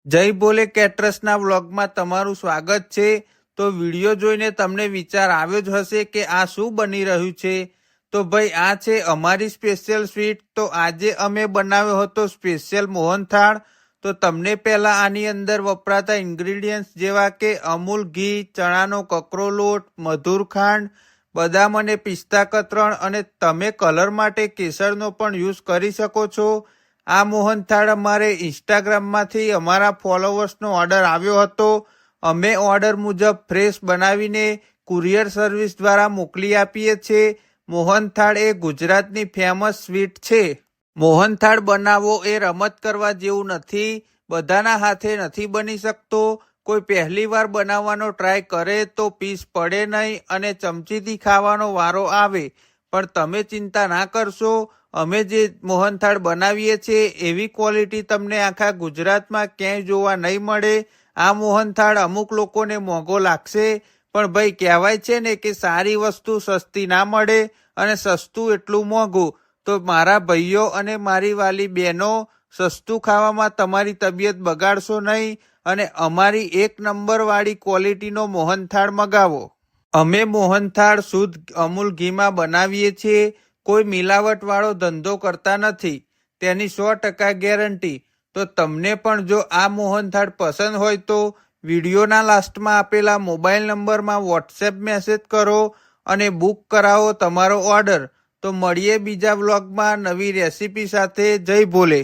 જય બોલે કેટરસના વ્લોગમાં તમારું સ્વાગત છે। તો વિડીયો જોઈને તમને વિચાર આવ્યો જ હશે કે આ શું બની રહ્યું છે। તો ભાઈ આ છે અમારી સ્પેશિયલ સ્વીટ। તો આજે અમે બનાવ્યો હતો સ્પેશિયલ મોહનથાળ। તો તમને પહેલા આની અંદર વપરાતા ઇન્ગ્રીડિયન્ટ્સ જેવા કે અમૂલ ઘી, ચણાનો કકરો લોટ, મધુર ખાંડ, બદામ અને પિસ્તા કતરણ અને તમે કલર માટે કેસરનો પણ યુઝ કરી શકો છો। આ મોહનથાળ અમારે ઇન્સ્ટાગ્રામમાંથી અમારા ફોલોવર્સનો ઓર્ડર આવ્યો હતો। અમે ઓર્ડર મુજબ ફ્રેશ બનાવીને કુરિયર સર્વિસ દ્વારા મોકલી આપીએ છીએ। મોહનથાળ એ ગુજરાતની ફેમસ સ્વીટ છે। મોહનથાળ બનાવવો એ રમત કરવા જેવું નથી। બધાના હાથે નથી બની શકતો। કોઈ પહેલી વાર બનાવવાનો ટ્રાય કરે તો પીસ પડે નહીં અને ચમચીથી ખાવાનો વારો આવે। પણ તમે ચિંતા ના કરશો, અમે જે મોહનથાળ બનાવીએ છીએ એવી ક્વોલિટી તમને આખા ગુજરાતમાં ક્યાંય જોવા નહીં મળે। આ મોહનથાળ અમુક લોકોને મોંઘો લાગશે, પણ ભાઈ કહેવાય છે ને કે સારી વસ્તુ સસ્તી ના મળે અને સસ્તું એટલું મોંઘું। તો મારા ભાઈઓ અને મારી વાલી બહેનો, સસ્તું ખાવામાં તમારી તબિયત બગાડશો નહીં અને અમારી 1 નંબર વાળી ક્વોલિટીનો મોહનથાળ મગાવો। અમે મોહનથાળ શુદ્ધ અમૂલ ઘીમાં બનાવીએ છીએ। કોઈ મિલાવટ વાળો ધંધો કરતા નથી, તેની 100% ગેરંટી। તો તમને પણ જો આ મોહનથાળ પસંદ હોય તો વિડીયોના લાસ્ટમાં આપેલા મોબાઈલ નંબરમાં વોટ્સએપ મેસેજ કરો અને બુક કરાવો તમારો ઓર્ડર। તો મળીએ બીજા વ્લોગમાં નવી રેસીપી સાથે। જય ભોલે।